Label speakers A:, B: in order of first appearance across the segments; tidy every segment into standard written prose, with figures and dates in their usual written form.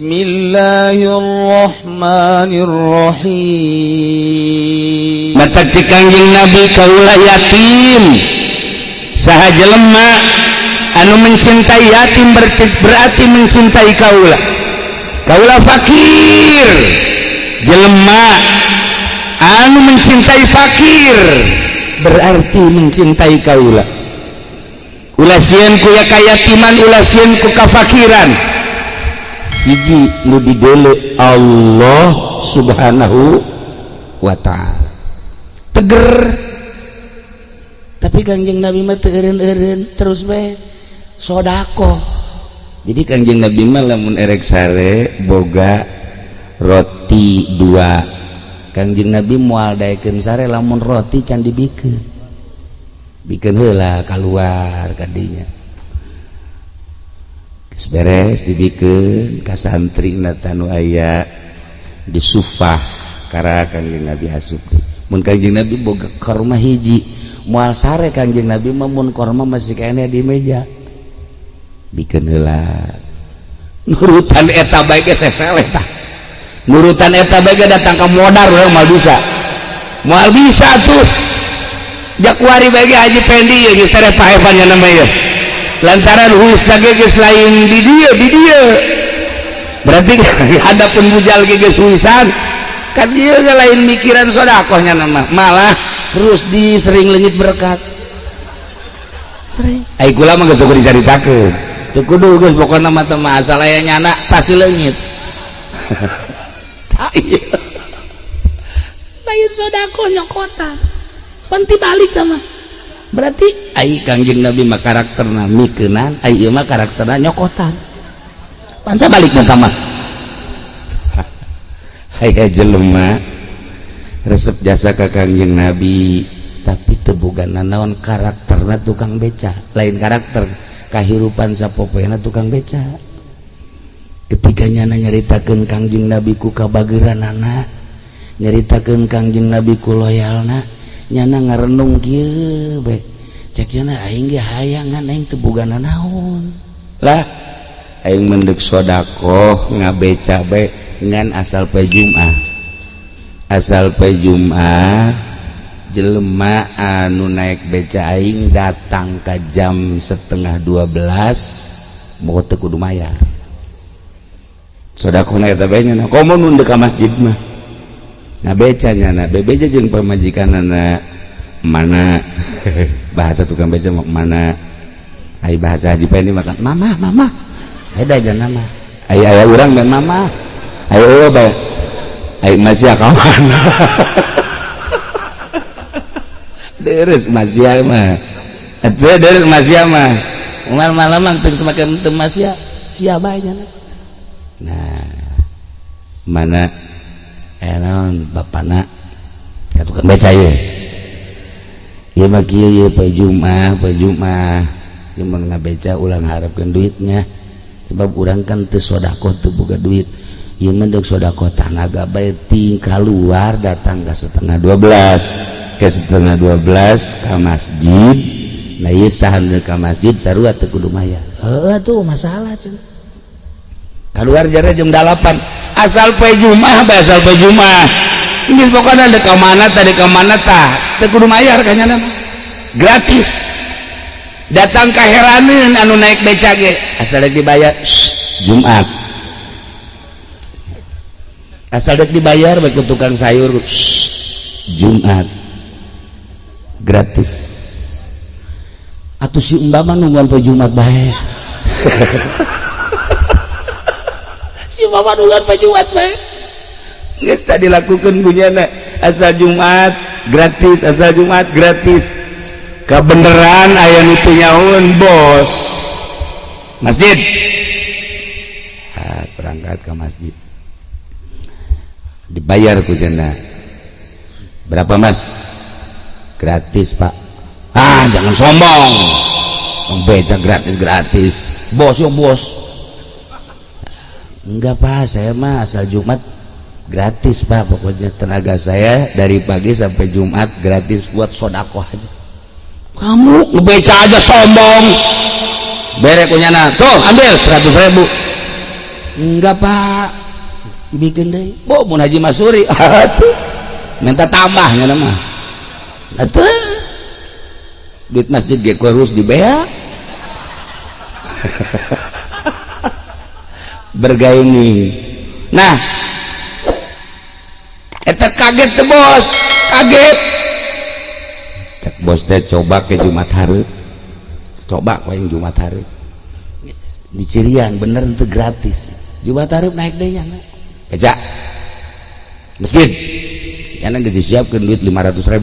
A: Bismillahirrahmanirrahim.
B: Mata cik Kangjeng Nabi kaula yatim saha jelema anu mencintai yatim berarti mencintai kaula. Kaula fakir, jelema anu mencintai fakir berarti mencintai kaula. Ulah sieun ku ya kayatiman, ulah sieun ku kafakiran. Hiji nu didele Allah Subhanahu wa ta'ala. Teger. Tapi Kangjeng Nabi mah teu eureun-eureun terus bae sodako. Jadi Kangjeng Nabi mah lamun erek sare boga roti 2. Kangjeng Nabi moal daekeun sare lamun roti can dibikeun. Bikeun heula keluar ka dinya. Geus beres dibikeun ka santrina tanu aya di sufah kara Kangjeng Nabi hasup. Mun Kangjeng Nabi boga korma hiji, moal sare Kangjeng Nabi mah mun korma masih kene di meja. Bikeun heula. Nurutan eta bae ge seseleh tah. Nurutan eta bae ge datang ka modar urang moal bisa. Moal bisa tuh. Jakwari bagi Haji Pendi ya geus tere paevannya nama ya. Lantaran huis lagi geus lain di dia. Berarti hadapun bujal ge geus huisan. Kan dia ge lain mikiran sedekahnya nama. Malah terus disering leungit berkat. Sering. Ai kula mah geus kudu dicaritakeun. Teu kudu geus pokona mah teh mah asal aya nyana pasti leungit. Lain sedekah nyokotan. Panti balik sama berarti ai Kangjeng Nabi mah karakterna mikeunan, ai ieu mah karakterna nyokotan. Pansa balik mah mah aya jelema resep jasa ka Kangjeng Nabi tapi teu bogana naon karakterna tukang beca, lain karakter kahirupan sapopena tukang beca. Ketika nyana nyaritakeun Kangjeng Nabi ku kabageuranana, nyaritakeun Kangjeng Nabi ku loyalna, nyana ngarenung kieu bae cek nyana aing ge hayangan aing teu bogana naon lah aing mendek sedekah ngabeca bae ngan asal poe Jumaah jelema anu naik beca aing datang ka jam 11:30 moga teu kudu mayar sedekahna eta bae nyana komo nu deuk ka masjid mah ngabeca nyana bebeja jeung pamajikanana mana bahasa tukang beca mana ai bahasa Haji Pendi makan mama ada aja nama ai urang dan mama ai eueuh bae ai masih kawan deres masih mah atuh deres masih mah malam teu semakin teu masih sia bae nyana. Nah mana naon bapana ka tukang beca ye ieu mah kieu ye poe Jumaah ieu mun ngabeca ulang harapkeun duitnya sebab urang kan teu sedekah teu boga duit ieu mah deuk sedekah tanaga bae ting kaluar datang ka 11:30 ka masjid nah ieu sahan ka masjid sarua teu kudu mayar heuh tuh masalah cenah kaluar jare jam 8 asal poe Jumaah ini pokoknya ada ke mana tah teu kudu mayar kan nyana gratis datang ka heraneun anu naik beca ge asal deuk dibayar Jumat asal deuk dibayar bae ku tukang sayur Jumat gratis atuh si umpama nungguan poe Jumat bae si mama nungguan poe Jumat bae geus tadi lakukeun gunyana asal Jumat gratis kabeneran aya nu teu nyahoeun bos masjid berangkat ke masjid dibayar ku cenah berapa mas gratis pak jangan sombong beca gratis bos yo bos enggak pak saya mah asal Jumat gratis pak pokoknya tenaga saya dari pagi sampai Jumat gratis buat sedekah aja kamu ngebeca aja sombong bere kunyana tuh ambil 100.000 enggak Pak, bikin deh. Oh mun Haji Masuri atuh minta tambahnya nama atuh duit masjid ge kurus di bea bergaini. Nah eta kaget teh bos, kaget cek bos teh coba ke Jumat hari, coba ke yang Jumat hari di Cirian bener itu gratis. Jumat hari naik deh ya beca masjid yana geus disiapkeun duit 500.000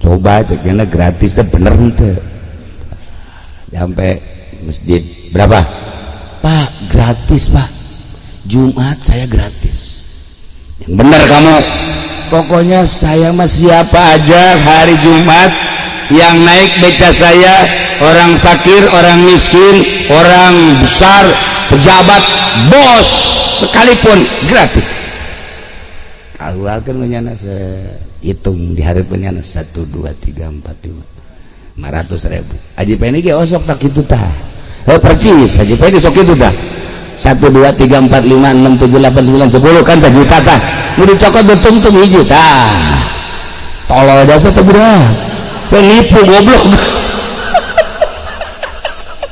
B: coba cek yana gratis teh bener teh sampai masjid berapa Pak? Gratis Pak, Jumat saya gratis. Yang bener kamu, pokoknya saya mah siapa aja hari Jumat yang naik beca saya, orang fakir, orang miskin, orang besar, pejabat, bos sekalipun gratis. Keluarkan menyana hitung di hari penyana 1 2 3 4 5 500.000. Aji pengen ge osok tak kitu tah. Percis aji pengen sok kitu tah. 1 2 3 4 5 6 7 8 9 10 kan 1 juta tah. Nu dicokot betung-tung hiji tah. Tolol jasa teh beurang. Penipu goblok.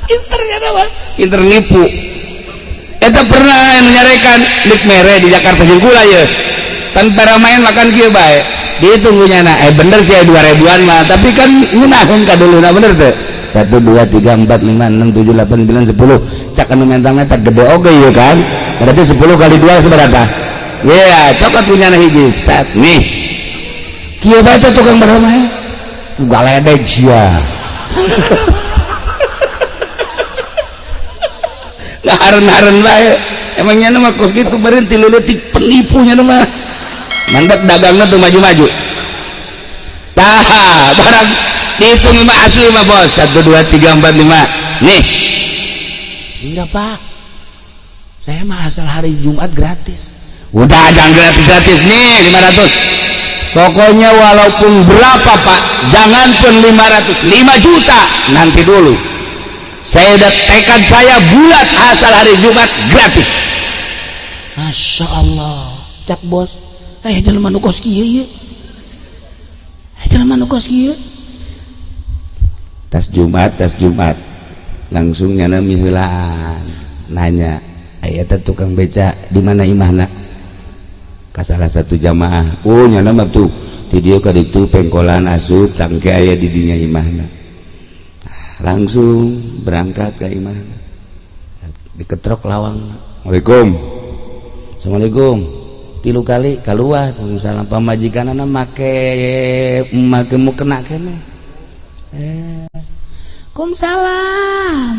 B: Pinternya apa? Pinter nipu. Eta pernah nyarekan lik mere di Jakarta Jengkula ya. Tanpa main makan kieu bae. Ditunggunya bener sih 2000-an mah, tapi kan ngeunahun ka duluna bener teh. 1 2 3 4 5 6 7 8 9 10. Cak anu mentangna tak gede oge ieu kan. Berarti 10 kali 2 sabaraha? Ya, cokot punyana hiji. Sat nih. Kieu bae teh tukang bermain. Galedeg sia. Ngaren-ngaren bae. Emangnya nama kos gitu berhenti leutik penipunya nama. Mandek dagangnya tuh maju-maju. Tah, barang dihitung mah asli mah bos. 1 2 3 4 5. Nih. Enggak Pak. Saya mah asal hari Jumat gratis. Udah jangan gratis-gratis nih 500. Pokoknya walaupun berapa Pak, jangan pun 500, 5 juta nanti dulu. Saya udah tekad saya bulat asal hari Jumat gratis. Masya Allah, cak bos. Jelema nu kos kieu ye. Jelema nu kos kieu. Tas Jumat langsung nyana miheulaan. Nanya, aya teh tukang beca di mana imahna? Ka salah satu jamaah. Oh nyana mah tuh di dieu ka ditu pengkolan asup tangke aya di dinya imahna. Langsung berangkat ke imahna. Diketrok lawang. Assalamualaikum. Assalamualaikum. 3 kali keluar misalnya pamajikanana make mu kena kene. Waalaikumsalam.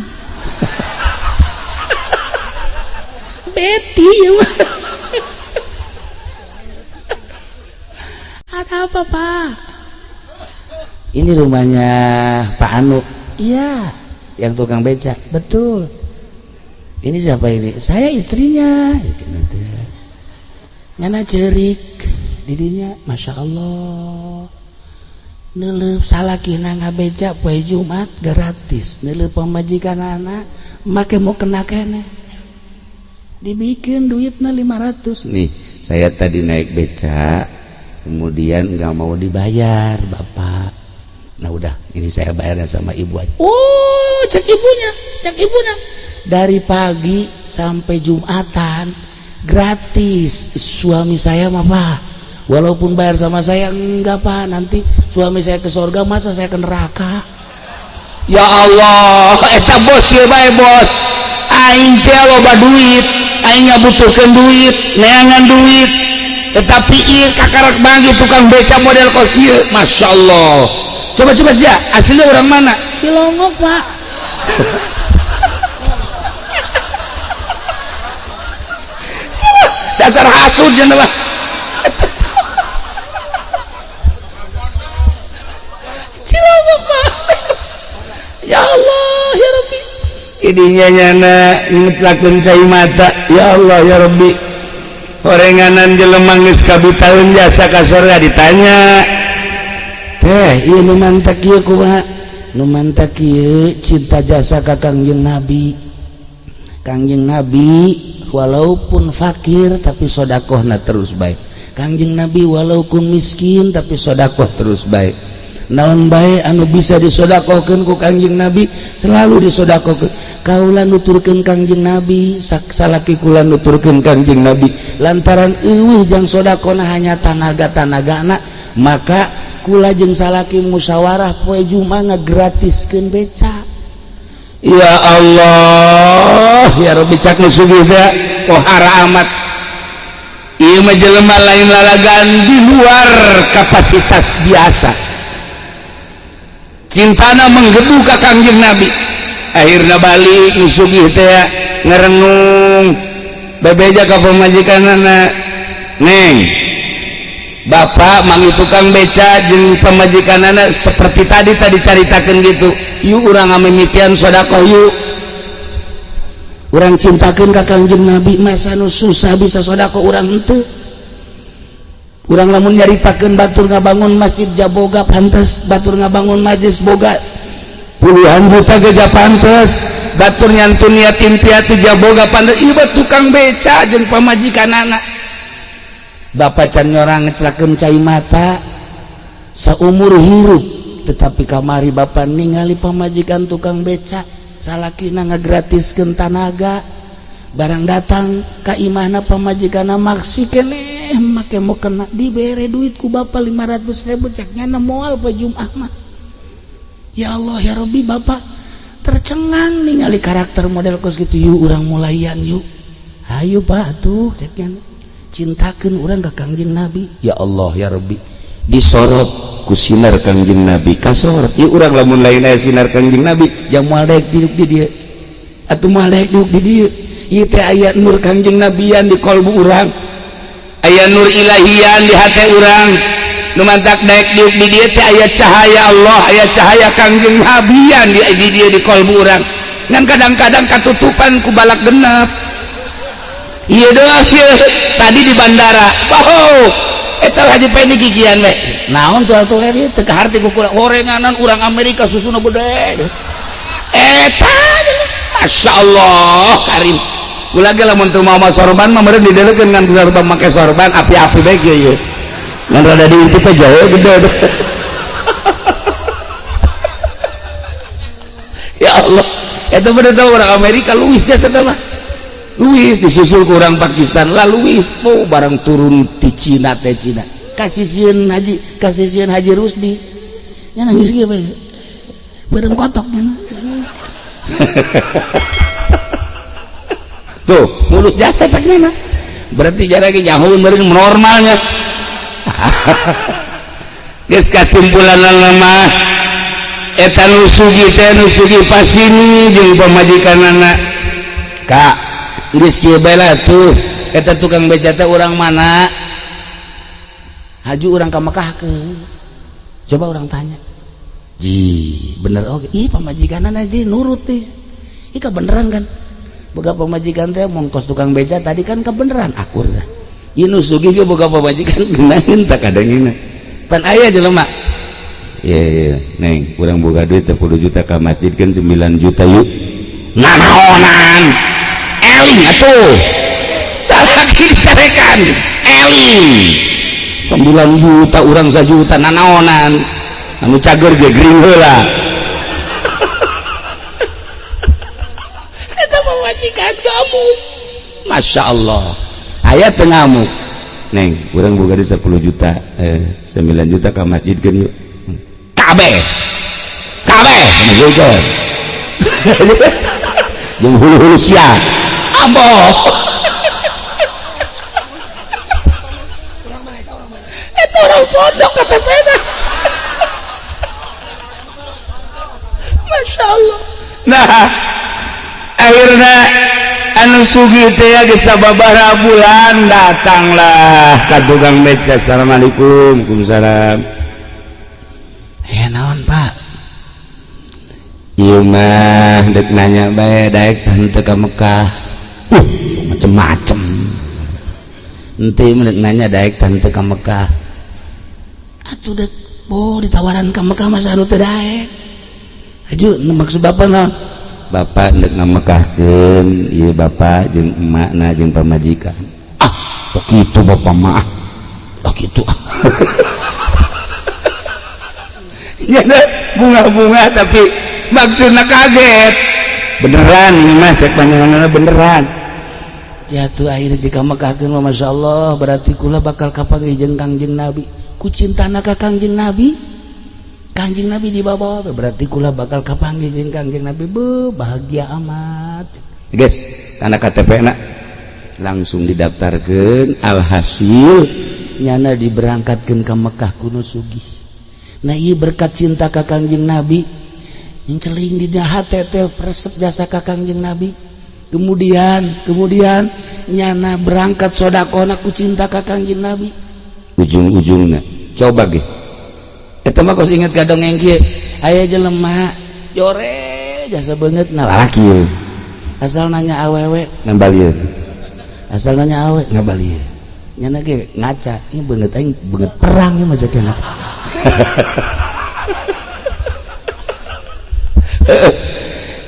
B: Betty ya mah. Ada apa Pak? Ini rumahnya Pak Anu. Iya, yang tukang becak. Betul. Ini siapa ini? Saya istrinya. Nyana cerik didinya, Masya Allah. Neuleup salakina ngabeca poe Jumat gratis. Neuleup pamajikan anak make mau kena kene. Dibikin duitnya 500. Nih, saya tadi naik beca, kemudian nggak mau dibayar Bapak. Nah udah, ini saya bayarnya sama ibu aja. Oh, cek ibunya. Dari pagi sampai Jumatan gratis. Suami saya mah Pak, walaupun bayar sama saya enggak Pak, nanti suami saya ke surga masa saya ke neraka. Ya Allah, eta bos kieu bae bos. Aing teh loba duit, aing ngabutuhkeun duit, neangan duit. Tetapi ieu kakarak bagi tukang beca model kos kieu, Masya Allah. Coba sih, aslinya orang mana? Cilongok Pak. Dasar hasud ya nama. Cilongok Pak. Ya Allah ya Rabbi. Idinya nyana ngitlakeun cai mata. Ya Allah ya Rabbi. Horenganan jelema geus kabitaeun jasa ka surga ditanya. Teh ieu nu mantak ieu kumaha? Nu mantak ieu cinta jasa ka Kangjeng Nabi. Kangjeng Nabi walaupun fakir tapi sodakohna terus baik. Kangjeng Nabi walaupun miskin tapi sodakoh terus baik. Naon baik anu bisa disodakohkeun ku Kangjeng Nabi selalu disodakohkeun. Kaula nuturkeun Kangjeng Nabi, salaki kula nuturkeun Kangjeng Nabi. Lantaran eueuh jang sodakona hanya tanaga-tanagana, maka kula jeung salaki musyawarah poe Jumat ngagratiskeun beca. Ya Allah, ya Rabbi cak nu sugih teh pohara amat. Ieu mah jelema lain lalagaan di luar kapasitas biasa. Cintana menggebu ka Kangjeng Nabi. Akhirna balik nu sugih teh ngarenung bebeja ka pamajikanana. Neng, Bapak mangi tukang beca jeung pamajikanana seperti tadi caritakeun gitu. Yuk urang ngamimitian sedekah yuk. Urang cintakeun ka Kangjeng Nabi masa nu susah bisa sedekah urang henteu. Urang lamun nyaritakeun batur ngabangun masjid jaboga pantes, batur ngabangun majelis boga puluhan juta geja pantes, batur nyantun yatim piatu jaboga pantes. Ieu tukang beca jeung pamajikanana. Bapak can nyorang ngecelakeun cai mata saumur hirup, tetapi kamari bapak ningali pamajikan tukang beca salakina ngagratiskeun tanaga. Barang datang ka imahna pamajikana maksi keneh make mau kena dibere duit ku bapak 500.000 cek nyana moal pa Jumat mah. Ya Allah ya Rabbi, bapak tercengang ningali karakter model kos gitu. Yuk urang mulaian yuk. Hayu Pak tuh cek nyana cintakeun urang ka Kangjeng Nabi. Ya Allah ya Rabbi, disorot ku sinar Kangjeng Nabi kasorot. Ieu urang lamun lain aya sinar Kangjeng Nabi yang moal daek duduk di dieu atuh moal daek duduk di dieu. Ieu teh aya nur Kangjeng Nabian di kolbu urang, aya nur ilahian di hate urang. Nu mantak daek duduk di dieu teh aya cahaya Allah, aya cahaya Kangjeng Nabian di dieu di kolbu urang. Ngan kadang-kadang katutupan ku balak genep. Iya doang tadi di bandara. Oh, eta haji pengen gigian we. Naon tuh atuh ieu teh ka harti ku gorenganan urang Amerika susuna gede. Eta Masya Allah karim. Kula ge lamun teu mau sorban mah meureun dideulekeun ngan sorban make sorban api-api bae ge ieu. Ngan rada diintip teh jahe gede. Ya Allah, eta bener teh urang Amerika luwis dia teh mah. Luis disusul ke orang Pakistan lah Luis oh barang turun di Cina teh Cina kasisian Haji Rusdi nya nangis ge bareng kotok nya tuh mulus jasa cakna berarti jarak nyahoun meureun normalnya. Geus kasimpulan mah eta nu sugih pasini jeung pamajikanana Kak geus kieu bae lah tuh eta tukang beca teh urang mana haju urang ka Mekah ke coba urang tanya ji bener oke ih pamajikanana ji nurut teh ih beneran kan boga pamajikan teh mongkos tukang beca tadi kan kebeneran akur dah ieu nu sugih ge boga pamajikan geunaheun tak kadangina pan aya jelema iya neng urang boga duit 10 juta ka masjid kan 9 juta yuk nanaonan eling atuh salah ditarekan eling 9 juta urang 1 juta nanaonan anu cager ge gering heula eta majikan kamu Masya Allah aya teu ngamuk neng urang boga di 10 juta 9 juta ka masjid geun yuk kabeh juga jeung hulu-hulu sia amboh itu orang pondok kata pena. Masya Allah. Nah akhirnya anu sugih teh geus sababaraha bulan datanglah ka tukang beca. Assalamualaikum. Waalaikumsalam. Ya naon Pak? Ieu mah dek nanya bae daek tante ka Mekah. Macem-macem. Ente mendek nanya daek tante ka Mekah. Atuh dek ditawaran ka Mekah masa anu teu daek. Aju maksud bapak naon? bapak nek ngamekahkeun ieu bapak jeung emakna jeung pamajikan. Sok kitu bapak mah. Oh kitu. Ya bunga-bunga tapi maksudna kaget. Beneran ini mah cek panjenenganna beneran. Jatuh akhirnya dikamekahkeun mah masyaallah berarti kula bakal kapanggih jeung Kangjeng Nabi. Ku cintana ka Kangjeng Nabi. Kangjeng Nabi dibawa berarti kula bakal kapanggih jeung Kangjeng Nabi. Bahagia amat. Guys, tanda KTP-na langsung didaftarkeun, alhasil nyana diberangkatkeun ka Mekah kuno sugih. Nah ieu berkat cinta ka Kangjeng Nabi yang celing di hate teh resep jasa ka Kangjeng Nabi. Kemudian nyana berangkat sodakona ku cinta ka Kangjeng Nabi. Ujung-ujungna coba ge eta mah kos inget ka dongeng kieu aya jelema jore jasa beungeut na lalaki ye asal nanya awewe ngambalieur asal nanya awewe ngambalieur nyana ge ngaca ieu beungeut aing beungeut perang ieu mah sakena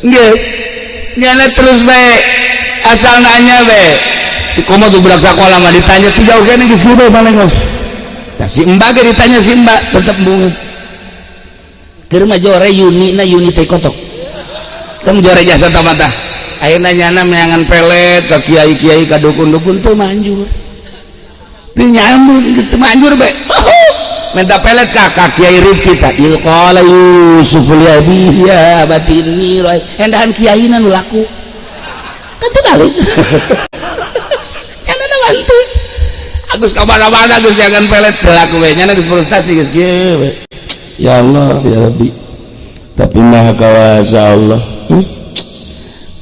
B: geus nyana terus bae asal nanya bae si komo tuh budak sakola mah ditanya ti jauh kene geus kieu malengos. Nah, si mbak ditanya si mbak tetap bunga keur mah jore Yuni teh kotok kan jore jasa tamata ayeuna nyana meangan pelet ka kiai-kiai ka dukun-dukun teu manjur teu nyambung teu manjur bae minta pelet ka kiai Rifki tah il qala Yusuf li abihi ya batini endahan kiaina nu laku kan teu balik cenah bantu Agus kamana-mana Gus jangan pelet berlaku we nya Gus frustasi Gus kieu we. Ya Allah ya Rabbi. Tapi maha kawasa Allah.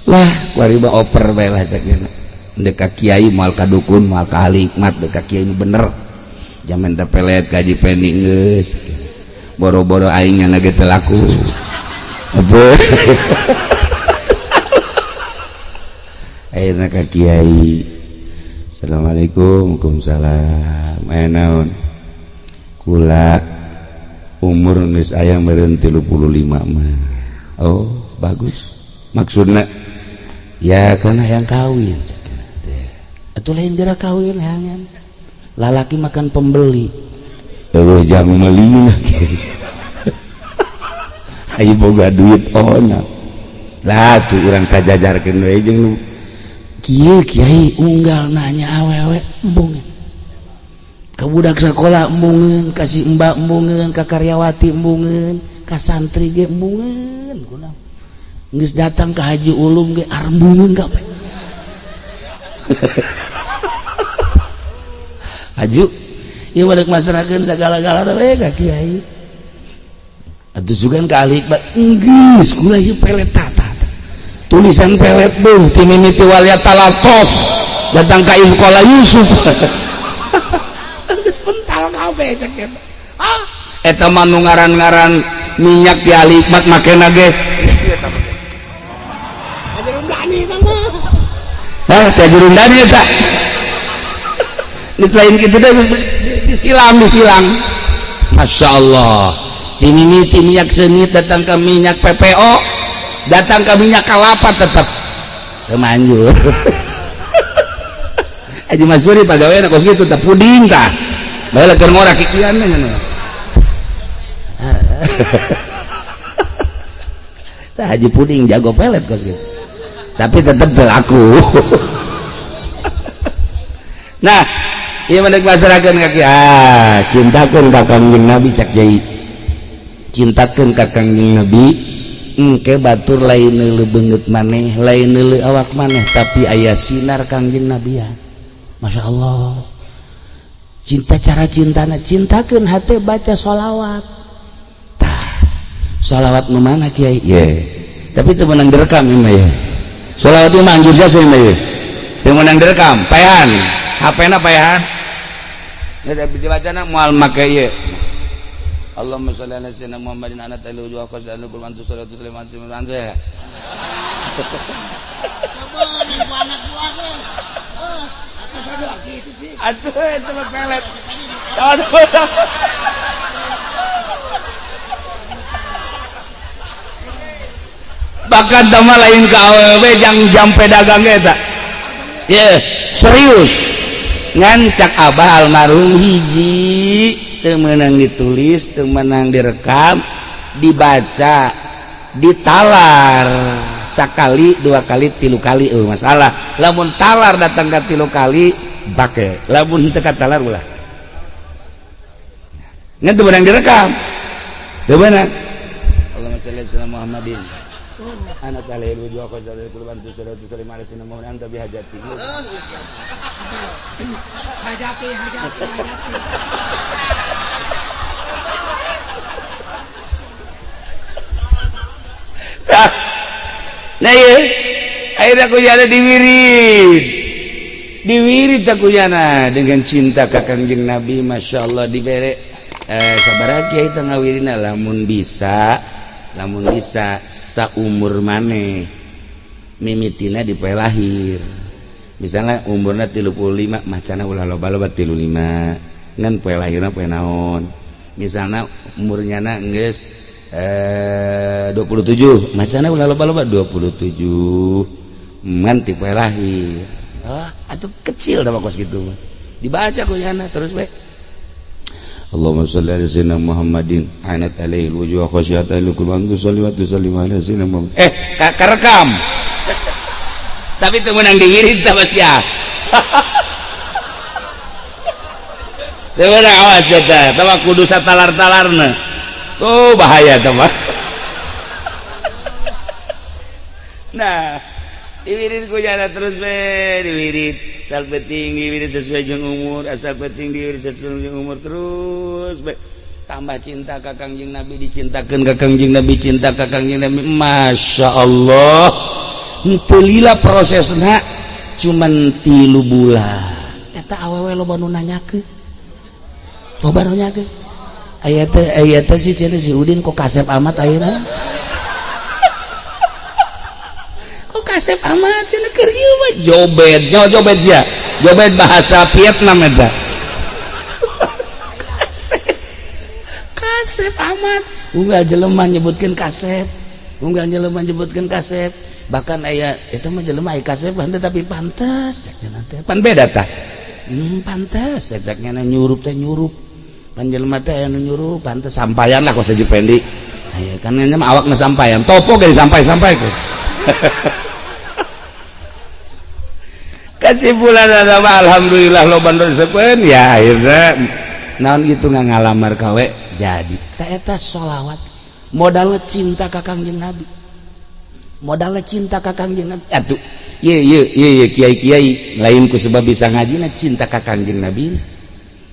B: Lah kuari mah oper bae lah cakna. Dek ka kiai moal ka dukun moal ka ahli hikmat dek ka kiai nu bener. Jaman teh pelet kaji pening geus. Boro-boro aing nya ge teu laku. Aja. Ayeuna ka kiai. Assalamualaikum. Waalaikumsalam. Naon kula umur geus aya meureun 35 mah. Oh bagus maksudna ya kana yang kawin atuh lain geura kawin hangan lalaki makan pembeli eueuh jang meuli ayo boga duit ona lah tuh urang sajajarkeun we jeung kieu kiai unggal nanya awewe embung ka budak sakola embungeun ka si mbak embungeun ka karyawati embungeun ka santri ge embungeun kunaon geus datang ka haji ulum ge arembungeun ka aju ieu mah deuk masrakeun sagala-galana we ka kiai atuh sugan ka ahli hikmat geus kula ieu pelet tata tulisan pelet tuh timimiti walia talatof datang ka ilqala Yusuf pental kabeh cek eta mah nu ngaran-ngaran minyak di ahli hikmat makena ge ajurundani mah teh ajurundani eta geus lain kitu teh disilang masyaallah timimiti minyak seunit datang ka minyak PPO datang ke minyak kelapa tetap kemanjur Haji Masuri pagaweana kos kitu teh puding tah bae keur ngorek kikian nya tah Haji puding jago pelet kos kitu tapi tetap berlaku nah ieu mah masarakeun ka kieu cintakeun ka Kangjeng Nabi cak Jai cintakeun ka Kangjeng Nabi engke batur lain neuleuh beungeut maneh lain neuleuh awak maneh tapi aya sinar Kangjeng Nabi ya Masya Allah cinta cara cintana cintakeun hate baca sholawat tah sholawat nu mana kiai ye tapi teu meunang direkam ieu mah ye sholawat ieu mah anjur jasa ieu mah ye teu meunang direkam paehan HP-na paehan nya dibacana moal make ieu Allahumma sholli ala sayyidina Muhammadin ana talu wa qasana kul mantu salatu sulaiman siman ya. Coba nih anak gua kan. Aku sadar gitu sih. Aduh itu mah pelet. Aduh. bahkan sama lain ke awewe jam pedagang eta serius ngancak abah almarhum hiji teu meunang ditulis teu meunang direkam dibaca ditalar sakali 2 kali 3 kali masalah lamun talar datang ke 3 kali bake lamun teu katalar ulah ngan teu meunang direkam teu meunang Allahumma shalli ala Muhammadin anak alaihi wujud qadar kulban tusalatu salim ala sayyidina Muhammad anta bihajati nah ya akhirnya kuyana diwirid takuyana dengan cinta ka Kangjeng Nabi Masya Allah dibere sabar kiai teu ngawirina lamun bisa saumur maneh mimitina dipoe lahir misalnya umurna 35 macana ulah loba-loba 35 ngan poe lahirna poe naon misalnya umurnya geus 27 macana ulah loba-loba 27 ngan ti poe lahir atuh kecil dah kos gitu dibaca kuyana terus bae Allahumma shalli ala sayyidina Muhammadin anat alaihi wujuh khasyatan lukuman tusalli wa tusallim ala sayyidina Muhammad karekam tapi teu meunang diwirid tah bos ya teu meunang awas eta tah kudu satalar-talarna bahaya tah mah nah diwirid ku jana terus we diwirid asal penting diwirid sesuai jeung umur asal penting diwirid sesuai jeung umur terus we tambah cinta ka Kangjeng Nabi dicintakeun ka Kangjeng Nabi cinta ka Kangjeng Nabi Masya Allah teu lila prosesna cuman 3 bulan eta awewe loba nu nanyakeun loba nu nanyakeun aya teh si cenah si Udin kok kasep amat ayeuna kasep amat cenah keur ieu mah joget sia joget bahasa Vietnam eta kasep amat unggal jelema nyebutkeun kasep bahkan aya eta mah jelema aya kasep tapi pantes cek cenah teh pan beda tah pantes cek cenah nyurup teh nyurup pan jelema teh aya nu nyurup pantes sampaian lah kok saji pendi aya kan nya mah awakna sampaian topo ge sampai-sampai ku kesimpulan adalah alhamdulillah lo bandar sepen ya akhirnya naon gitu ngalamar kawe jadi ta eta sholawat modal cinta ka Kangjeng Nabi atuh ye kiai lain ku sebab bisa ngaji na cinta ka Kangjeng Nabi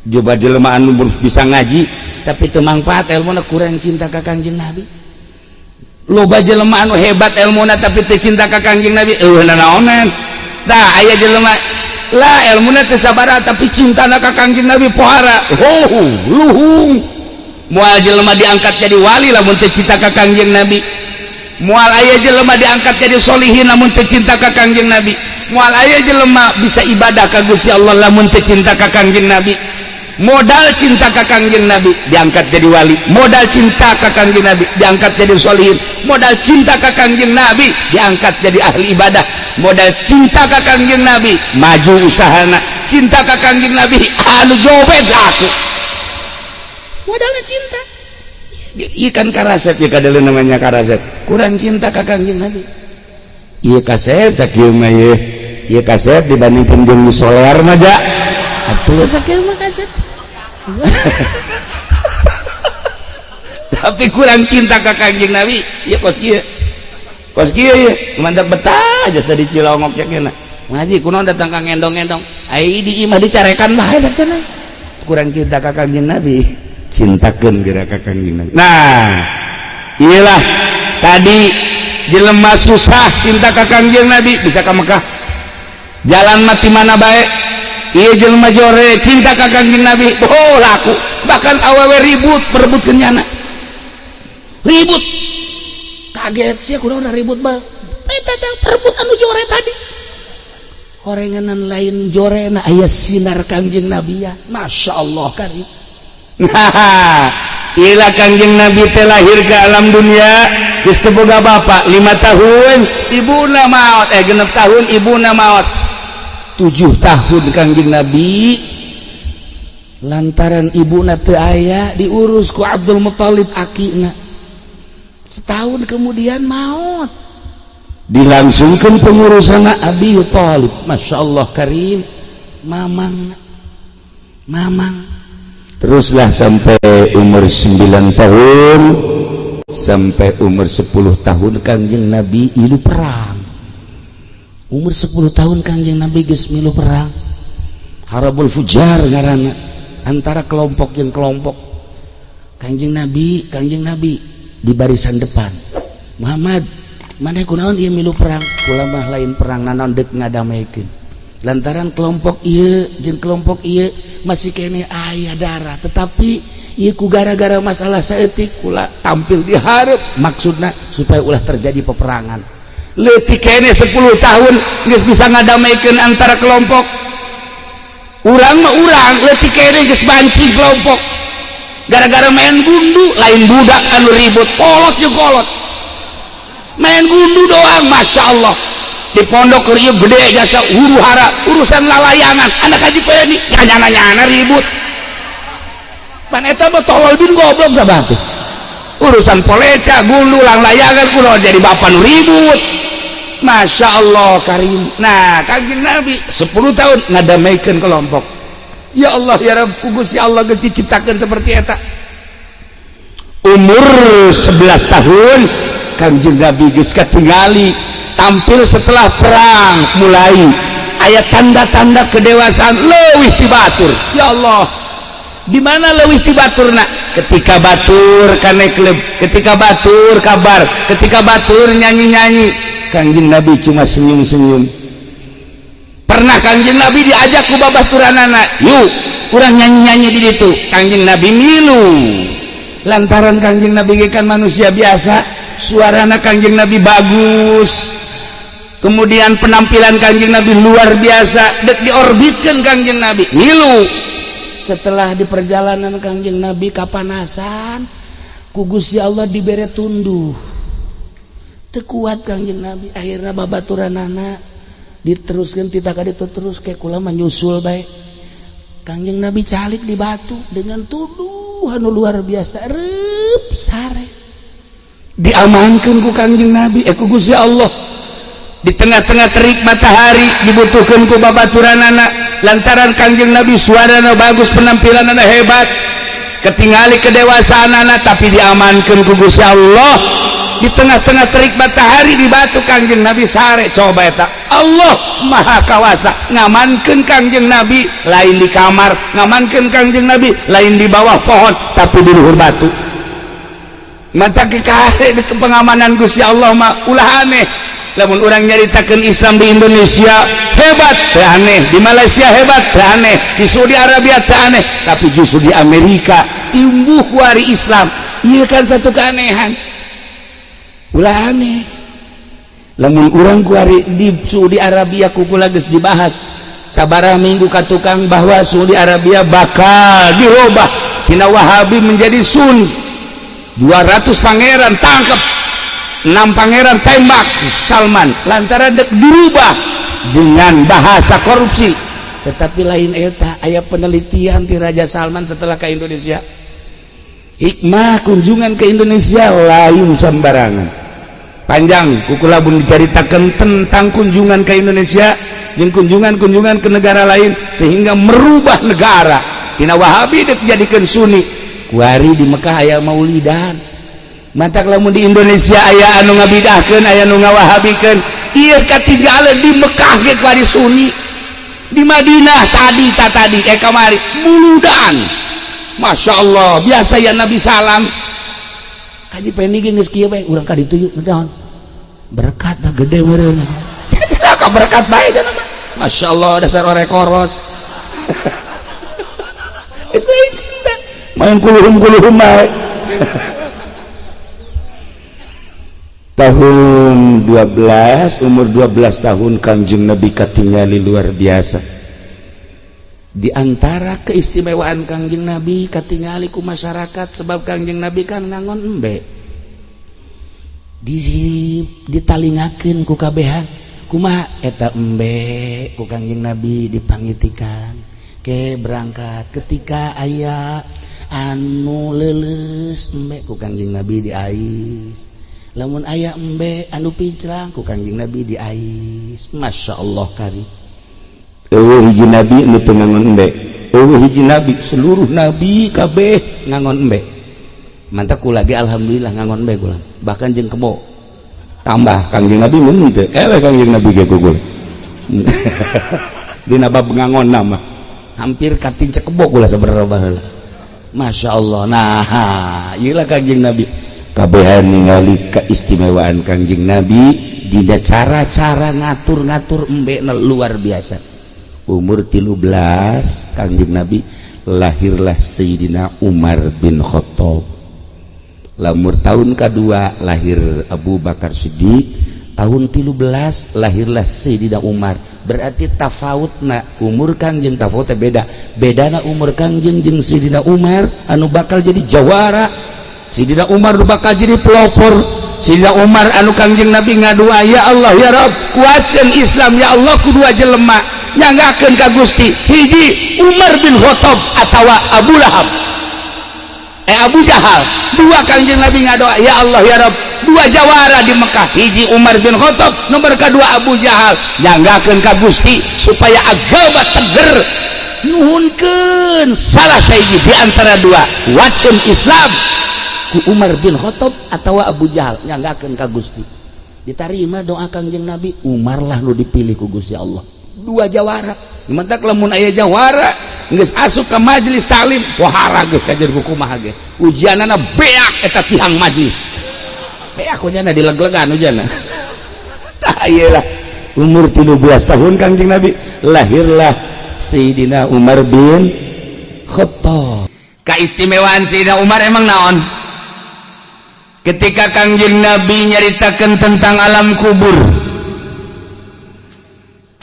B: coba jelema anu bisa ngaji tapi teu mangpaat elmuna kurang cinta ka Kangjeng Nabi loba jelema anu hebat elmuna tapi teu cinta ka Kangjeng Nabi naonan tah aya jelema lah ilmuna teu sabaraha tapi cintana ka Kangjeng Nabi pohara luhung moal jelema diangkat jadi wali lamun teu cinta ka Kangjeng Nabi moal aya jelema diangkat jadi solihin lamun teu cinta ka Kangjeng Nabi moal aya jelema bisa ibadah ka Gusti Allah lamun teu cinta ka Kangjeng Nabi modal cinta ka Kangjeng Nabi diangkat jadi wali modal cinta ka Kangjeng Nabi diangkat jadi solihin modal cinta ka Kangjeng Nabi diangkat jadi ahli ibadah modal cinta ka Kangjeng Nabi maju usahana cinta ka Kangjeng Nabi anu joget laku modalnya cinta ikan karasep ya kadang namanya karasep kurang cinta ka Kangjeng Nabi iya kasep sakieu mah ieu kasep dibandingkeun jeung di solar mah ja atuh sakieu mah kasep tapi kurang cinta ka Kangjeng Nabi ya kos kieu ya mantap betah aja tadi Cilongok cekna ngaji kunaon datang ka ngendong-ngendong ai di imah dicarekan bae da cenah kurang cinta ka Kangjeng Nabi cintakeun geura ka Kangjeng Nabi nah inilah tadi jelema susah cinta ka Kangjeng Nabi bisa ka Mekah jalan mati mana bae ieu jelema jore cinta ka Kangjeng Nabi laku bahkan awewe ribut perebutkeun nyana ribut kaget sih kurang udah ribut bang eta teh perebut anu jore tadi horenganan lain jore na aya sinar Kangjeng Nabi ya Masya Allah kan nah ila Kangjeng Nabi teh lahir ke alam dunia geus teu boga bapak 5 tahun ibuna maot genep tahun ibuna maot 7 tahun Kangjeng Nabi lantaran ibuna teu aya diurus ku Abdul Muthalib akina setahun kemudian maot dilangsungkan pengurusan Abi Thalib. Masya Allah karim mamang teruslah sampai umur 9 tahun sampai umur 10 tahun Kangjeng Nabi ilu perang. Umur 10 tahun Kangjeng Nabi geus milu perang Harabul Fujar ngaranna antara kelompok yang kelompok. Kangjeng Nabi di barisan depan Muhammad mana kunaon ieu milu perang kula mah lain perang nanaon deuk ngadamekeun lantaran kelompok ieu jeung kelompok ieu masih kene aya darah tetapi ieu ku gara-gara masalah saeutik kula tampil di hareup maksudna supaya ulah terjadi peperangan leutik kene 10 tahun geus bisa ngadamekeun antara kelompok urang mah urang leutik kene geus banci kelompok gara-gara main gundu lain budak anu ribut kolot jeung kolot main gundu doang. Masya Allah di pondok rieu gede jasa huru hara urusan lalayangan anak haji peni nyana ribut pan eta mah tolol bin goblok sabah teh urusan poleca gundu lang layangan kunaon jadi bapak nu ribut. Masya Allah karim. Nah Kangjeng Nabi 10 tahun ngadamekeun kelompok. Ya Allah ya Rabb Gusti Allah geus diciptakeun seperti eta. Umur 11 tahun Kangjeng Nabi geus katingali tampil setelah perang mulai aya tanda-tanda kedewasaan leuwih ti batur. Ya Allah di mana leuwih ti baturna ketika batur kana klub ketika batur kabar ketika batur nyanyi-nyanyi Kangjeng Nabi cuma senyum-senyum. Pernah Kangjeng Nabi diajak ku babaturanana yuk urang nyanyi-nyanyi di ditu Kangjeng Nabi milu lantaran Kangjeng Nabi kan manusia biasa suarana Kangjeng Nabi bagus kemudian penampilan Kangjeng Nabi luar biasa dek diorbitkan Kangjeng Nabi milu. Setelah di perjalanan Kangjeng Nabi kapanasan ku Gusti Allah dibere tunduh teu kuat Kangjeng Nabi akhirnya babaturanana diteruskan tidak ada terus kayak kula menyusul baik Kangjeng Nabi calik di batu dengan tuduhan luar biasa rep sare diamankan ku Kangjeng Nabi ku Gusti Allah di tengah-tengah terik matahari dibutuhkan ku babaturanana lantaran Kangjeng Nabi suarana bagus penampilanana hebat ketingali kedewasaanana tapi diamankan ku Gusti Allah di tengah-tengah terik matahari di batu Kangjeng Nabi sare coba eta Allah maha kawasa ngamankeun Kangjeng Nabi lain di kamar ngamankeun Kangjeng Nabi lain di bawah pohon tapi di luhur batu mata kekare di pengamanan Gusti Allah mah ulah aneh lamun urang nyaritakeun Islam di Indonesia hebat teu aneh di Malaysia hebat teu aneh di Saudi Arabia teu aneh tapi justru di Amerika tumbuh wari Islam ieu kan satu keanehan ulah aneh lamun urang kuari di Saudi Arabia kukula geus dibahas sabaraha minggu ka tukang bahwa Saudi Arabia bakal dirubah tina Wahabi menjadi Sunni 200 pangeran tangkap 6 pangeran tembak Salman lantaran dek dirubah dengan bahasa korupsi tetapi lain eta aya penelitian ti Raja Salman setelah ke Indonesia hikmah kunjungan ke Indonesia lain sembarangan panjang kukula pun diceritakan tentang kunjungan ke Indonesia dan kunjungan ke negara lain sehingga merubah negara tina Wahabi dek jadikan Sunni kuari di Mekah aya maulidan matak lamun di Indonesia aya anu ngabidahkeun aya anu ngawahabikeun ieu katinggalan di Mekah ge kuari Sunni di Madinah tadi kamari muludan. Masya Allah biasa ya Nabi salam kaji peni geus kieu bae urang ka ditu yuk naon berkat dah gede meureun tidak ka berkat bae dah mah Masya Allah dasar orek koros geus bae cinta main kuluhum bae. Tahun 12 umur 12 tahun Kangjeng Nabi katingali luar biasa. Di antara keistimewaan Kangjeng Nabi katingali ku masyarakat sebab Kangjeng Nabi kan ngangon embe ditalingakeun ku kabehan kumaha eta embe ku Kangjeng Nabi dipangitikan ke berangkat ketika aya anu leuleus embe ku Kangjeng Nabi diais lamun aya embe anu pincrang ku Kangjeng Nabi diais masyaallah kari eueuh hiji nabi anu teu ngangon embe eueuh hiji nabi seluruh nabi kabeh ngangon embe mantap kula ge alhamdulillah ngangon embe kula bahkan jeung kebo tambah Kangjeng Nabi mun teu Kangjeng Nabi ge gugul dina bab ngangon nama hampir katincek kebo kula sabarara baheula masyaallah nah ieu lah Kangjeng Nabi kabehan ningali keistimewaan Kangjeng Nabi dina cara-cara ngatur-ngatur embe luar biasa umur 13 Kangjeng Nabi lahirlah Sayyidina Umar bin Khattab lamur tahun kedua lahir Abu Bakar Siddiq tahun 13 lahirlah Sayyidina Umar berarti tafawutna umur Kangjeng tafawutnya bedana umur Kangjeng jeung Sayyidina Umar anu bakal jadi jawara Sayyidina Umar anu bakal jadi pelopor Sayyidina Umar anu Kangjeng Nabi ngadua ya Allah ya Rabb kuatkeun Islam ya Allah kudu jelema nyanggakeun ka Gusti hiji Umar bin Khattab atawa Abu Lahab Abu Jahal dua Kangjeng Nabi ngadoa ya Allah ya Rabb dua jawara di Mekah hiji Umar bin Khattab nomor kedua Abu Jahal nyanggakeun ka Gusti supaya agama teger nuhunkeun salah sahiji di antara dua kuatkeun Islam ku Umar bin Khattab atawa Abu Jahal nyanggakeun ka Gusti ditarima doa Kangjeng Nabi Umar lah nu dipilih ku Gusti Allah dua jawara mentak lamun aya jawara geus asup ka majelis taklim pohara geus kajer kumaha ge ujianana beak eta tihang majelis beak ujianna dileg-legan ujianna tah ieu lah umur 13 tahun Kangjeng Nabi lahirlah Sayyidina Umar bin Khattab kaistimewaan Sayyidina Umar emang naon ketika Kangjeng Nabi nyaritakeun tentang alam kubur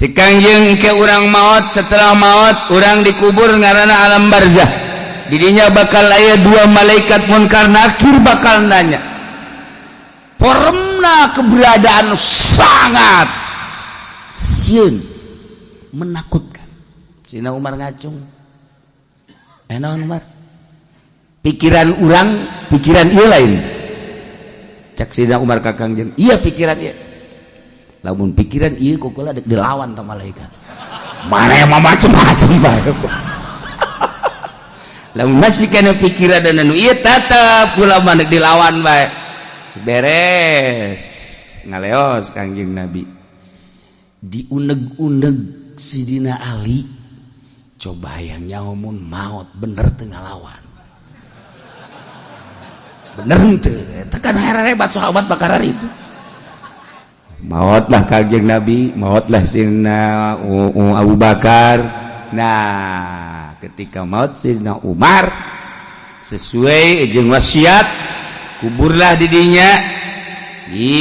B: si Kangjeng ke urang maut setelah maut urang dikubur ngaranna alam barzah didinya bakal aya dua malaikat munkar nakir bakal nanya poremna keberadaan sangat sieun menakutkan Sayyidina Umar ngacung naon Umar pikiran urang pikiran ieu lain cak Sayyidina Umar ka Kangjeng iya pikiran ieu lamun pikiran ieu kok dek dilawan ta malaikat mana yang macam-macam bae lamun masih kana pikiran anu ieu tetep kula mah dek dilawan bae beres ngaleos Kangjeng Nabi diuneg-uneg Sidina Ali coba yang nyamun maut bener teu ngalawan bener henteu tekan hebat sahabat bakar itu mautlah Kangjeng Nabi mautlah Sayyidina Abu Bakar nah ketika maut Sayyidina Umar sesuai jeung wasiat kuburlah didinya di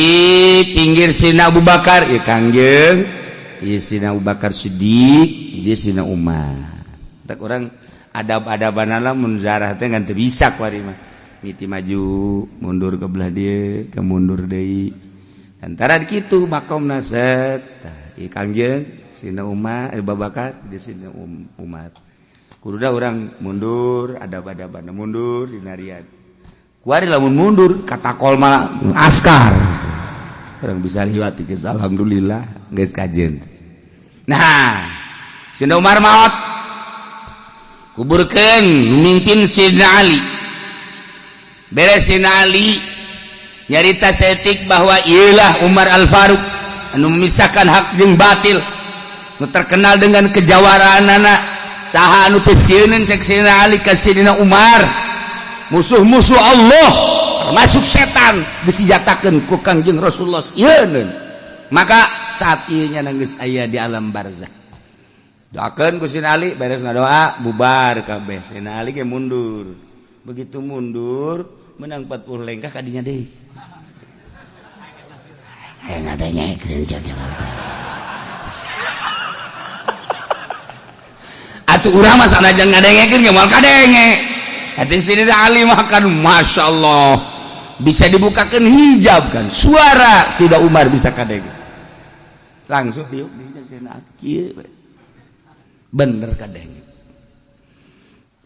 B: pinggir Sayyidina Abu Bakar ya Kangjeng ieu Sayyidina Abu Bakar Siddiq ieu Sayyidina Umar tak orang adab-adabanana mun zarah teh ngan teu bisa kuari mah miti maju mundur ke belah dieu ke mundur deui antara kitu makomna set ieu Kangjeng Sayyidina Umar Abu Bakar di Sayyidina Umar kududa urang mundur adab-adabana mundur dinarian kuari lamun mundur katakol malah askar orang bisa liwat geus alhamdulillah geus kajen nah Sayyidina Umar maot kuburkeun mimpin Sayyidina Ali beres Sayyidina Ali nyarita setik bahwa ialah Umar Al-Faruq anu memisahkan hak jeung batil nu terkenal dengan kejawaraanana saha anu teu sieun cek Sayyidina Ali ka Sayyidina Umar musuh-musuh Allah termasuk setan geus dijatakeun ku Kangjeng Rasulullah sieun maka saat ieu nya geus aya di alam barzah doakeun ku Sayyidina Ali beres ngadoa bubar kabeh Sayyidina Ali ge mundur begitu mundur menang 40 lengkah kadinya deui aya ngadengekeun cak atuh urang mah sanajan ngadengekeun ge moal kadenge hati Sayyidina Ali mah kan masyaallah bisa dibukakan hijab kan suara Sayyidina Umar bisa kadang langsung yuk bener kadang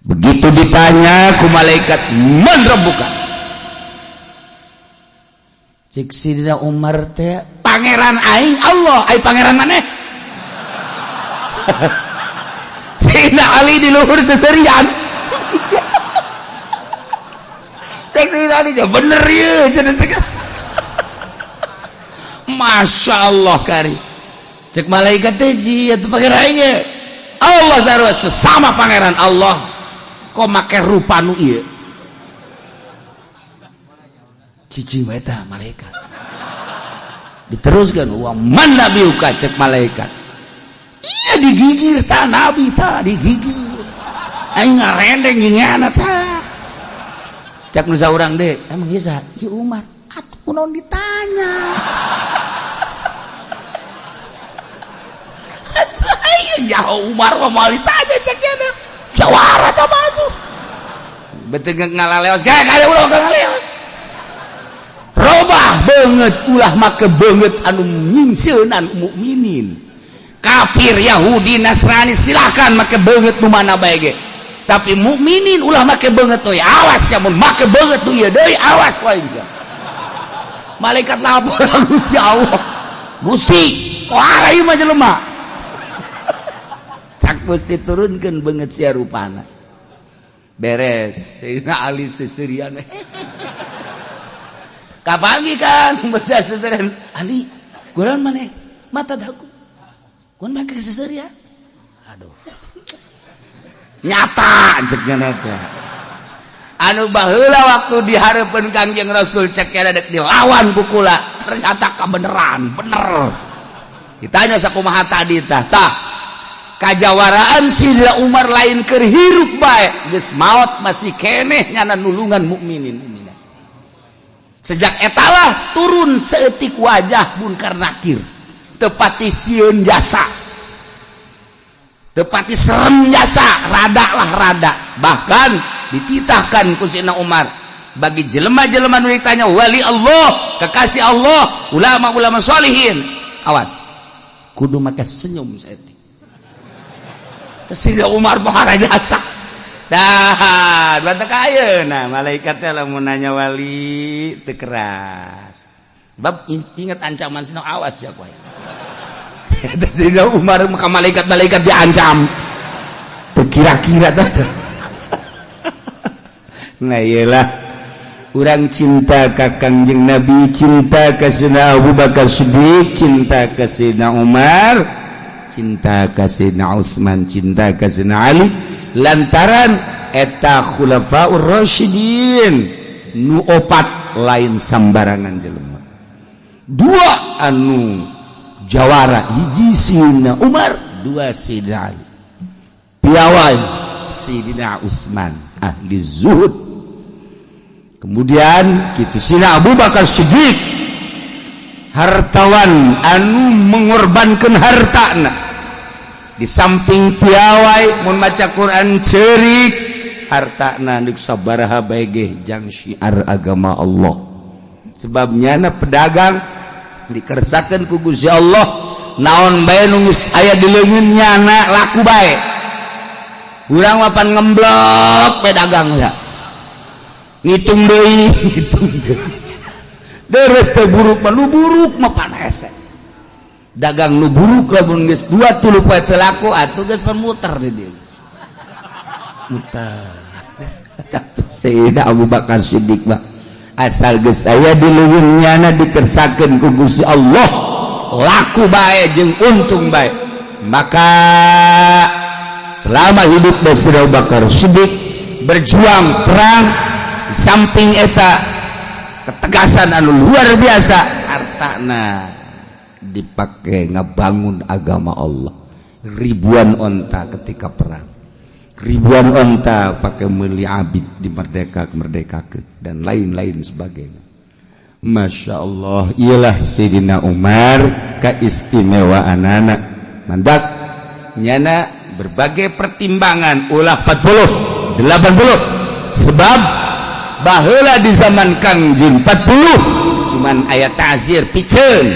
B: begitu ditanya ku malaikat man rabbuka cik Sayyidina Umar teh pangeran aing Allah ai pangeran maneh Sayyidina Ali di luhur seserian cek Sayyidina Ali bener ya Masya Allah kari cek malaikat teh jieu pangeran aing Allah sarua sesama pangeran Allah kok make rupa nu ieu cicing we tah malaikat diteruskan wa man nabiuka cek malaikat iya digigir tah nabi tah digigir aing ngarendeng ngingeana tah cek nu saurang deui emang ieu saha ieu Umar atuh kunaon ditanya ya Umar mah moal ditanya cek nya sawara tah mah tuh beuteung ngalaleos kada ulah ngalaleos robah banget ulah make banget anu nyingseun mukminin kafir Yahudi Nasrani silakan make banget nu mana bae ge tapi mukminin ulah make banget teh awas ya mun make banget tu ieu deui awas wae malaikat lapor Gusti Allah Gusti kuara ieu mah jelema cak Gusti turunkeun banget sia rupana beres Sayyidina Ali seserian kapangi kan baca seserian Ali kuran mana mata daku kun make seserian aduh nyata ceknya neta anu baheula waktu dihareupeun Kangjeng Rasul cek ada dek dilawan ku kula ternyata kabeneran bener ditanya sakumaha tadi tah kajawaraan Sayyidina Umar lain keur hirup bae geus maot masih keneh nyana nulungan mukminin ini sejak etalah turun seetik wajah Munkar Nakir tepati sieun jasa tepati serem jasa rada lah rada bahkan dititahkan ku Sayyidina Umar bagi jelema-jelema nu ditanya wali Allah kekasih Allah ulama-ulama sholihin awas kudu make senyum saeutik Sayyidina Umar bahara jasa dah batak ayeuna malaikatnya lamun nanya wali teu keras bab ingat ancaman sino awas ya kowe eta Sayyidina Umar ka malaikat diancam teu kira-kira tah nah iyalah urang cinta ka Kangjeng Nabi cinta ka Sayyidina Abu Bakar Siddiq cinta ka Sayyidina Umar cinta ka Sayyidina Utsman cinta ka Sayyidina Ali lantaran eta khulafaur rasyidin nu opat lain sambarangan jelema dua anu jawara hiji Sayyidina Umar dua Sayyidina Ali piawai Sayyidina Utsman ahli zuhud kemudian kitu Sayyidina Abu Bakar Siddiq hartawan anu mengorbankan hartana di samping piawai mun maca Quran ceurik hartana neuk sabaraha bae ge jang syiar agama Allah sebabnya na pedagang dikersakeun ku Gusti Allah naon bae nu geus aya di leungeunnya na laku bae urang mah pan ngemblok pedagang ya ngitung deui deres teh buruk mah nu buruk mah pan hese dagang nu buruk lamun geus 2-3 poe teu laku atuh geus muter di dieu muter Sayyidina Abu Bakar Siddiq mah asal geus aya di leungeunnya dikersakeun ku Gusti Allah laku bae jeung untung bae maka selama hidup Sayyidina Abu Bakar Siddiq berjuang perang di samping eta ketegasan anu luar biasa hartana dipakai ngabangun agama Allah ribuan onta ketika perang ribuan onta pakai meuli abid di merdekakeun dan lain-lain sebagainya Masya Allah ialah Sayyidina Umar kaistimewaanana mandak nyana berbagai pertimbangan ulah 40 80 sebab baheula di zaman Kangjeng 40 cuman aya ta'zir piceun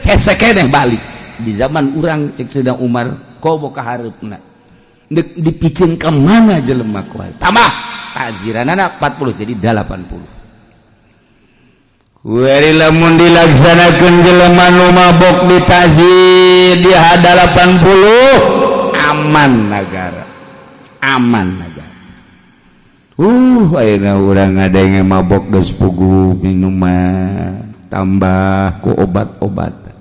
B: hese keneh balik di zaman urang cek Sayyidina Umar komo ka hareupna dipiceun ka mana jelema ku tambah ta'ziranana 40 jadi 80 Wari lamun dilaksanakeun jelema nu mabok di ta'zir di 80 aman negara ayeuna urang ngadenge mabok geus puguh minuman tambah ku obat-obatan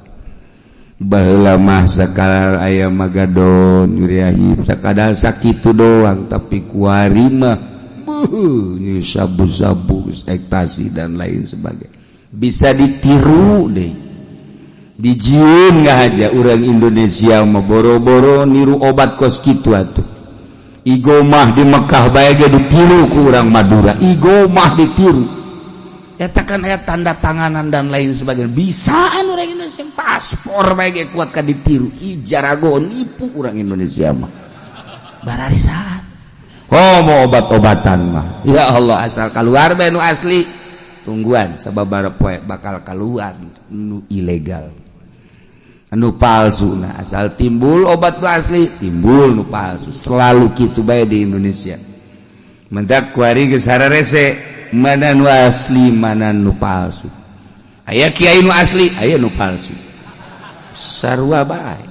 B: baheula mah sakadar aya magadon nyuriahip sakadar sakitu doang tapi kuari mah beuh sabu-sabu ekstasi dan lain sebagainya bisa ditiru deh dijieun nggak aja orang Indonesia mah boro-boro niru obat kos kitu atuh igomah di Mekah bae ge ditiru ku urang Madura igomah ditiru eta kan aya tanda tanganan dan lain sebagainya bisaan orang Indonesia paspor bae ge kuat ka ditiru ijarago nipu urang Indonesia mah bararisan mau obat-obatan mah ya Allah asal keluar bae nu asli tungguan sababaraha poe bakal keluar nu ilegal nu palsu nah asal timbul obat nu asli timbul nu palsu selalu kitu bae di Indonesia mentak kuari geus hararese mana nu asli mana nu palsu aya kiai nu asli aya nu palsu sarua bae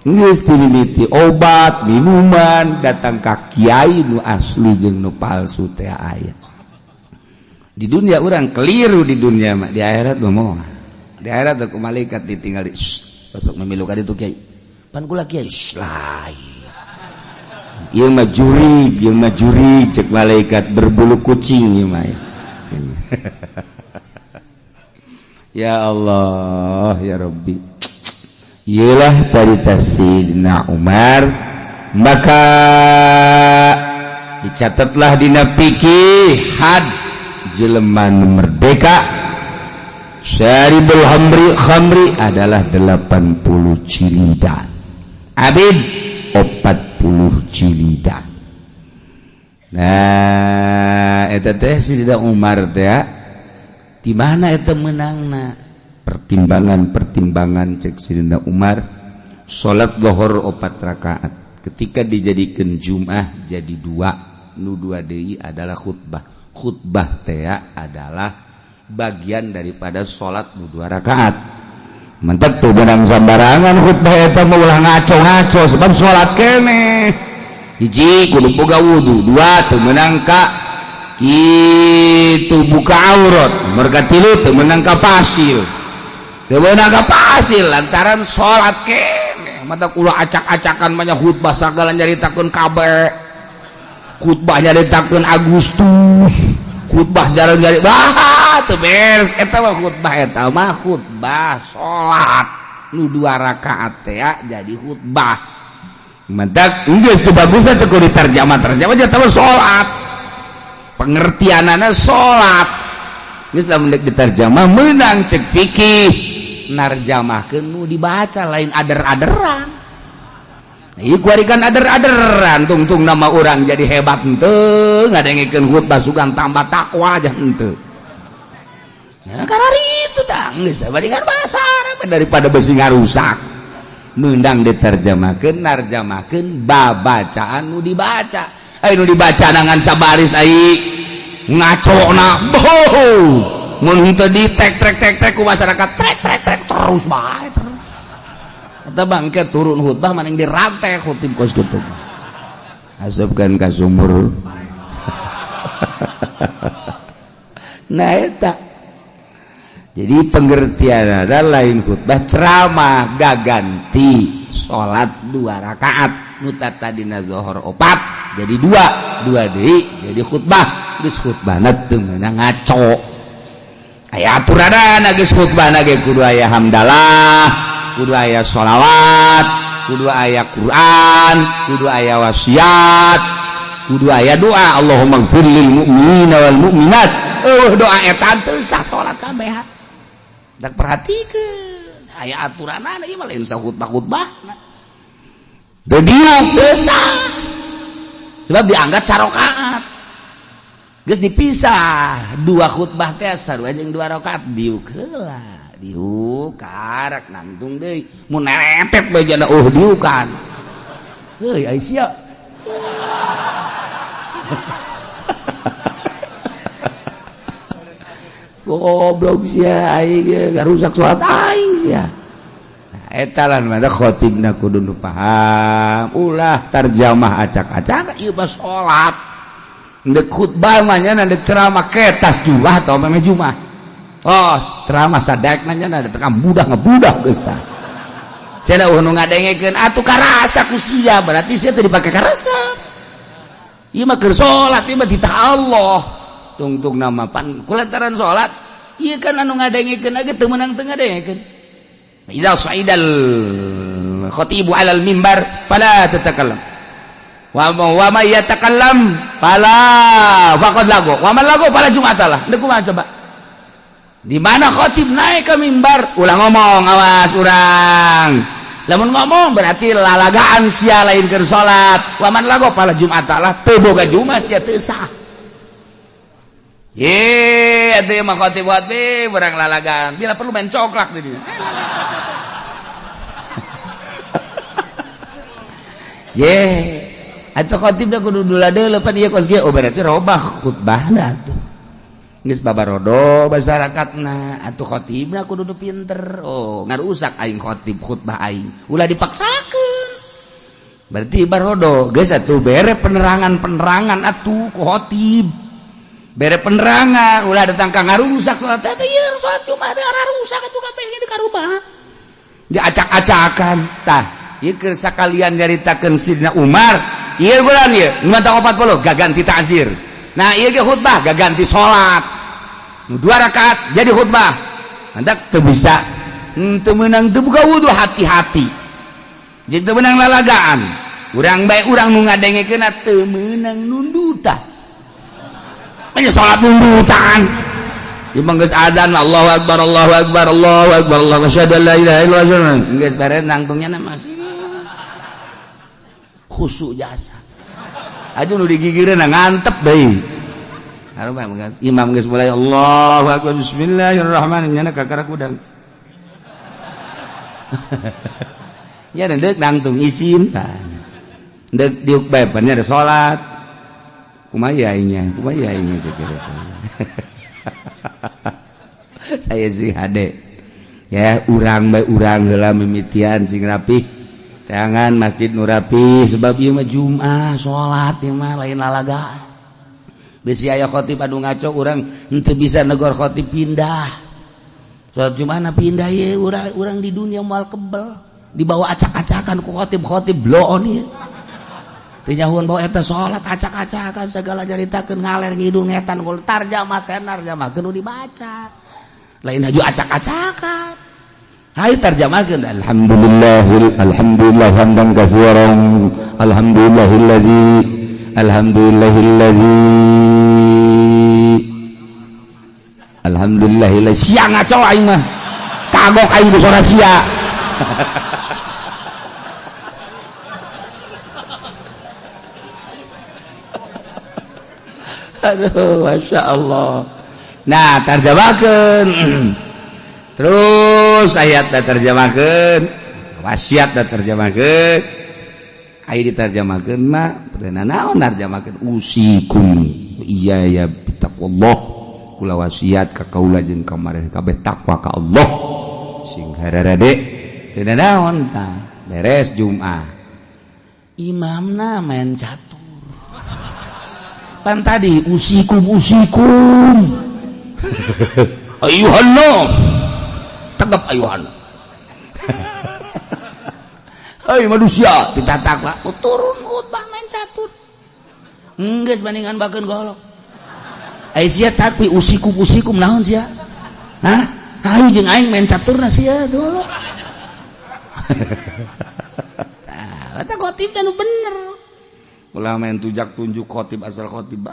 B: geus dimimiti obat minuman datang ka kiai nu asli jeung nu palsu teh aya di dunia orang keliru di dunia mah di akhirat mah moal di akhirat aku malaikat ditinggal besok memilu ka ditu kiai pan kula kiai lain ieu mah juri cek malaikat berbulu kucing ieu mah ya Allah ya Rabbi ieulah cerita Sayyidina Umar maka dicatatlah dina fikih had jelema merdeka syaribul khamri adalah 80 cilidan abid 40 cilidan nah eta teh Sayyidina Umar teh di mana eta menangna pertimbangan cek Sayyidina Umar salat zuhur 4 rakaat ketika dijadikeun Jumat jadi 2 nu 2 deui adalah khutbah teh adalah bagian daripada sholat 2 rakaat mentek tuh menang sambarangan khutbah eta mah ulah ngaco-ngaco sebab sholat keneh hiji kudu boga wudu 2 teu menang ka kitu buka aurat merga 3 teu menang ka pasil lantaran sholat keneh mata ulah acak-acakan banyak khutbah sagala nyaritakeun kabeh khutbah nyaritakeun Agustus khutbah jarang-jarang teu beres eta mah khutbah salat nu 2 rakaat teh jadi khutbah mentak geus teu bagusna teu kudu ditarjamah nya teh salat pengertianana salat geus lamun ditarjamah meunang cek fikih narjamahkeun nu dibaca lain ader-aderan ieu kuarikan ader-aderan tungtung nama orang jadi hebat henteu ngadengikeun khutbah sugan tambah takwa aja henteu ya karena itu tah geus bandingan bahasa Arab daripada besi ngarusak meundang diterjemahkeun narjamahkeun babacaan nu dibaca nu dibaca nangan sabaris ai ngacona mun henteu di tek ku masyarakat trek terus bae eta bangke turun khutbah maning dirantai khutib kos kutub asupkan ka sumur nah eta jadi pengertian ada lain khutbah ceramah gaganti salat 2 rakaat nu tadina zuhur 4 jadi 2 deui jadi khutbah geus khutbahna teu meunang ngaco aya aturanna geus khutbahna ge kudu aya hamdalah kudu aya sholawat kudu aya Quran kudu aya wasiat kudu aya doa Allahumma ighfir lil mu'minina wal mu'minat doa eta teu sah salat kabeh dak perhatikeun aya aturanna ieu mah lain sa khutbah-khutbahna teu diuk teu sah sebab diangkat sarakaat geus dipisah dua khutbah teh sarua jeung 2 rakaat diuk heula diuk karak nangtung deui mun neretet bae jana diukan heuy ai sia goblok sia aing garusak salat aing sia. Nah eta lan mah khatibna kudu nu paham ulah tarjamah acak-acak ieu mah salat. Ndek khutbah mah nya ndek ceramah ketas jumah atau meme jumah. Oh, ceramah sadekna nya da tekan budak ngebudak geus tah. Cenah nu ngadengekeun atuh karasa ku sia berarti sia teu dipake karasa. Ieu mah keur salat ieu mah ditah Allah. Tungtung nama pan kulantaran salat ieu kan anu ngadengekeunage teu meunang teu ngadengekeun idza sa'idal khatibu 'alal mimbar fala tatakallam wa ma yatakallam fala faqad lagu wa man lagu fala jum'atalah deuk kumaha coba di mana khatib naik ke mimbar ulah ngomong awas urang lamun ngomong berarti lalagaan sia lain keur salat wa man lagu fala jum'atalah teu boga jumat sia teu sah. Ye, atuh mah khotib barang lalagan. Bila perlu main coklak di dieu. Ye, atuh khotib da kudu duladeuleuh pan ieu kos ge oh berarti robah khutbahna atuh. Geus babarodo masyarakatna, atuh khotibna kudu pinter. Oh, ngarusak aing khotib khutbah aing. Ulah dipaksakeun. Berarti barodo, geus atuh bere penerangan atuh ku khotib. Bere penerangan ulah datang ka ngarusak salat teh ieu salat Jumat teh rusak atuh kabeh ge dikarubah diacak-acakan tah ieu keur sakalian nyaritakeun Sidina Umar ieu bulan ieu 40 gaganti ta'zir nah ieu ge khutbah gaganti salat 2 rakaat jadi khutbah handak teu bisa teu meunang teu buka wudu hati-hati jeung teu meunang lalagaan urang bae urang nu ngadengekeun teu meunang nundutan banyak salat nundutan imang geus adzan Allahu akbar Allahu akbar Allahu akbar Allahu asyhadu an la ilaha illallah geus bare nangtungnya nama khusyuk jasa aju nu digigireun ngantep deui hareup imam geus mulai Allahu akbar bismillahirrahmanirrahim nya kakara kudang nya deuk nangtung isin deuk diuk bae pan nya salat kumaya aingnya cekir saya sih hade ya urang bae urang heula mimitian sing rapih teangan masjid nu rapih sebab ieu mah Jumat salat ieu mah lain lalagaan bisi aya khatib anu ngaco urang henteu bisa negor khatib pindah salat Jumatna pindah ieu urang di dunia moal kebel dibawa acak-acakan ku khatib bloon ieu tinyahuan bawa eta salat acak-acakan segala jaritakeun ngaler ngidul ngetan kul tarjamah kudu dibaca lain haju acak-acakan hayu tarjamahkeun alhamdulillah hamdan katsiran alhamdulillah sia ngaco aing mah kagok aing ku suara sia aduh masya Allah nah tarjamakeun terus ayat terjemahkeun wasiat terjemahkeun aya ditarjamakeun mah peuteuna naon narjamakeun usikum iya ya taqwallah kula wasiat ka kaula jeung kamareh kabeh takwa ka Allah sing hararade teu naon tah beres Jumat imamna main catur pan tadi usikum ayuhan nas tegap ayuhan hai manusia ditatak lah turun khutbah main catur geus bandingan bakeun golok ai sia takwi usikum naon sia hah hayu jeung aing main caturna sia golok tah eta khotib anu bener ulah main tujak tunjuk khotib asal khotib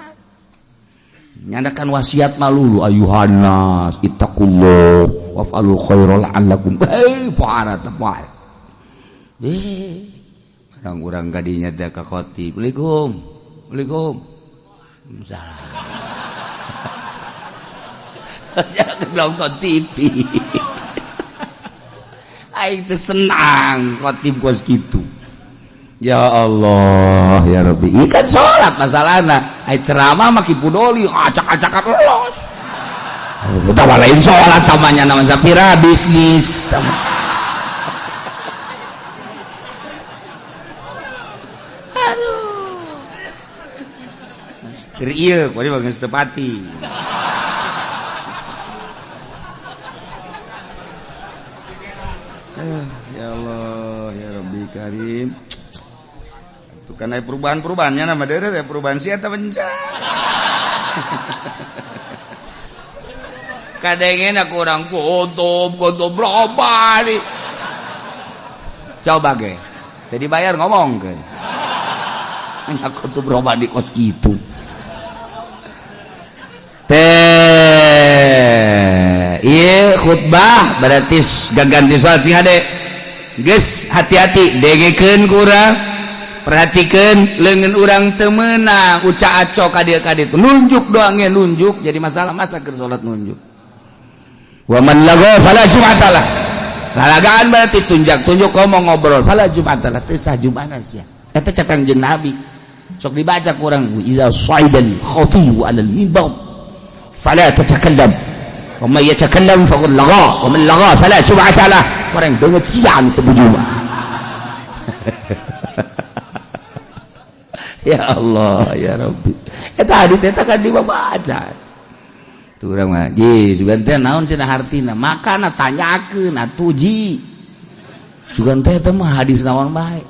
B: nyandakan wasiat malulu ayuhannas ittaqullah waf'alul khairal la'allakum fa'arat fa'al urang-urang kadinya teh ka khotib Assalamualaikum salam jangan nonton TV. Aing teh senang khotib kos gitu. Ya Allah ya Rabbi, ikan sholat masalahna. Aing ceramah maki pudoli acak-acakan lolos. Kita lain sholat tamanya nama sapira bisnis. Dari iya, kau ini bagian setepati. Ya Allah, ya Rabbi Karim. Itu kan ada perubahan-perubahannya nama daerah, ya perubahan sih atau bencana. Kadangin aku orang kutub berapa nih. Coba ke, jadi bayar ngomong ke. Aku tuh berapa di kos gitu. Iya khutbah berarti ganti salat sing hade. Geus hati-hati degekeun kurang perhatikan leungeun urang teu meunang uca aco ka dieu nunjuk doang ya nunjuk jadi masalah masa keur salat nunjuk. Wa man lagha fala jum'atalah. Lalagaan berarti tunjuk ngomong ngobrol fala jum'atalah teu sah jum'ana sia. Eta cak Kangjeng Nabi. Sok dibaca kurang iza saidal khatibu 'alal minbar fala tatakallam. Wa may yatakallam faqad lagha wa man lagha fala jum'atalah. Orang deungeut siang teu bujuma. Ya Allah ya Rabbi. Eta hadis eta kan dibaca. Tu urang mah ji sugan teh naon cenah hartina makana tanyakeun atuh ji. Sugan teh eta mah hadis naon bae.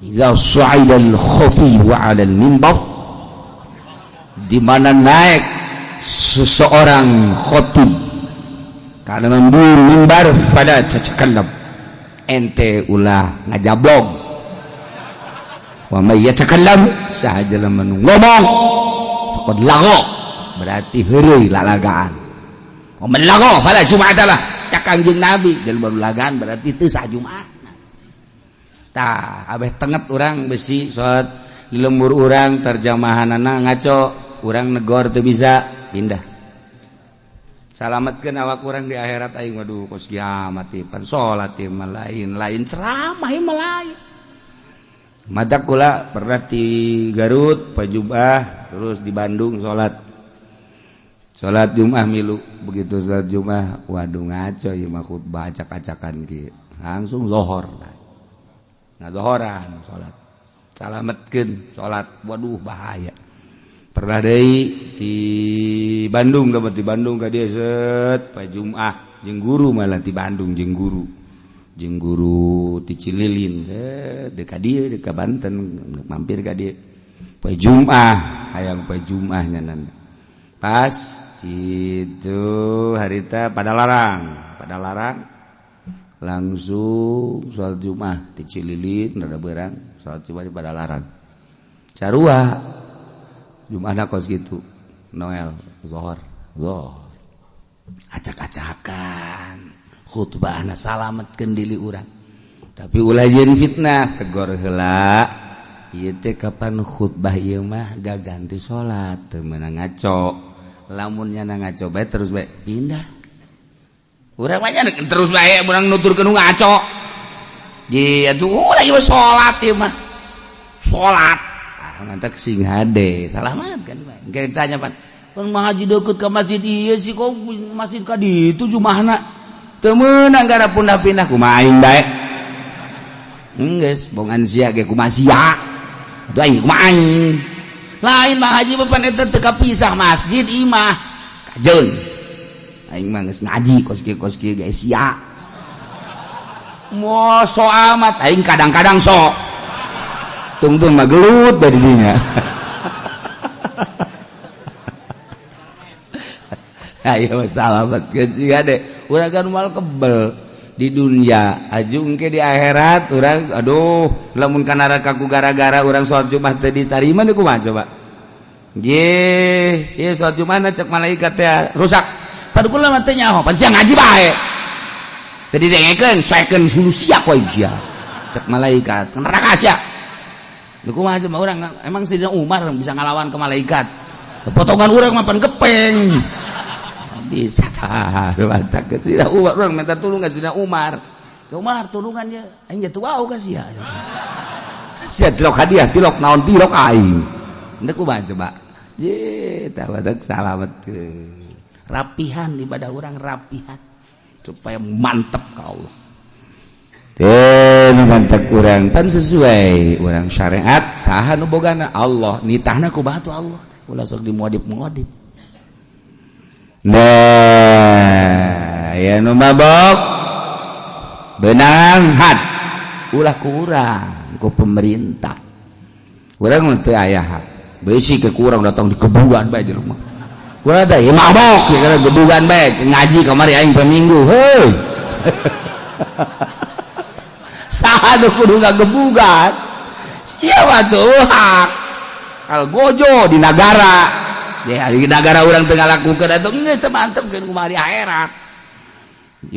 B: Idza sa'idal khatib 'ala al-minbar di mana naik seseorang khatib kana membul mimbar pada cacakandam ente ulah ngajablog wa may yatakallam sahaja lamun ngomong faqad lagha berarti heureuy lalagaan wa man lagha fala jum'atalah cak Kangjeng Nabi jelema lalagaan berarti teu sah Jumat. Tah abeh tenget urang besi salat di lembur urang terjemahanana ngaco urang negor teu bisa pindah. Salametkeun awak urang di akhirat aing waduh kos kiamat ieu pan salat ieu mah lain ceramah ieu mah lain. Madak kula pernah di Garut Pajubah terus di Bandung salat Jumat milu begitu salat Jumat waduh ngaco ieu mah khutbah acak-acakan kieu langsung zuhur. Ngazohoran salat salametkeun salat waduh bahaya pernah deui di Bandung di Bandung ka dieu set pa Jumat jeung guru malah di Bandung jeung guru ti Cililin dekat dieu dekat Banten mampir ka dieu pa Jumat hayang pa Jumat nyanan pas itu harita pada larang langsung sholat Jumat di Cililin rada beurang sholat Jumat di Padalarang sarua Jumatna kos gitu Noel zuhur acak-acakan khutbahna salametkeun dili urang tapi ulah jeung fitnah tegor heula ieu teh kapan khutbah ieu mah gaganti salat teu meunang ngaco lamun nya ngaco bae terus bae pindah. Urang mah terus bae urang nuturkeun ngaco. Di atuh lagi salat ieu mah. Salat. Ah mantak sing hade, salah banget kan. Engke tanya pan, "Pan mah haji deukeut ka masjid ieu sih kok masjid ka ditu jumahna?" Teu meunang gara pindah-pindah kumaha aing bae. Geus bongan sia ge kumaha sia. Atuh aing kumaha aing. Lain mah haji pan eta teu kapisah masjid imah. Kajeun. Aing mah geus ngaji kos kieu ge sia. Moal so amat aing kadang-kadang sok. Tungtung mah gelut bae di dinya. Ayo salametkeun sia de. Urang kan moal kebel di dunia, aju engke di akhirat urang aduh lamun ka neraka ku gara-gara urang salat Jumat teu ditarima deui kumaha coba. Ye, ieu salat Jumatna cek malaikat teh rusak. Padahal mah teh nyaho, pan sia ngaji bae. Tadi dengekeun, saekeun hulu sia ku sia. Cek malaikat, neraka sia. Lu kumaha mah urang emang Sayyidina Umar bisa ngalawan ke malaikat. Potongan urang mah pan gepeng. bisa mantak Sina Umar orang minta tulung ka Sina Umar tulungannya aing jatuh wau ka sia tilok hadiah tilok naon tilok aing endek kumaha coba tah badak salamet rapihan ibadah orang rapihan supaya mantap ka Allah mantap urang pan sesuai urang syariat saha nu bogana Allah nitahna ku batu Allah ulah sok dimuadib-muadib nah ya nu mabok benang hat ulah ku urang ku pemerintah urang teu aya hak beusi ke kurang datang di kebugan bae di rumah urang teh mabok ya kana gebugan bae ngaji kamari aing paminggu heuh saha nu kudu ngagebugan siapa tuh hak al gojo di negara ya di negara orang tengah lakukan atau geus mantepkeun kumaha di akhirat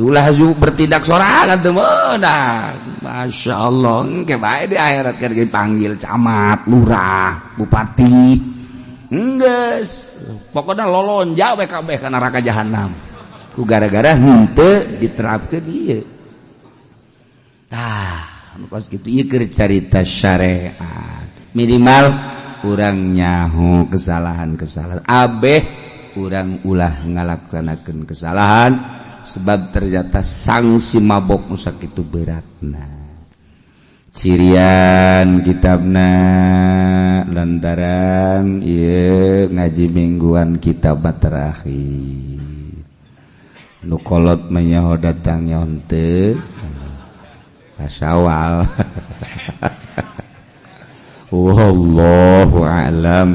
B: ulah bertindak sorangan teu meunang masyaallah engke bae di akhirat keur dipanggil camat lurah bupati geus pokoknya lolonja we kabeh ka neraka jahanam ku gara-gara henteu diterapkeun ieu kos gitu ieu keur carita syariat minimal urang nyaho kesalahan-kesalahan abeh urang ulah ngalaksanakeun kesalahan sebab ternyata sanksi mabok nu sakitu beratna cirian kitabna lantaran ieu ngaji mingguan kitab terakhir nu kolot menyaho datang nyonte Syawal wallahu a'lam.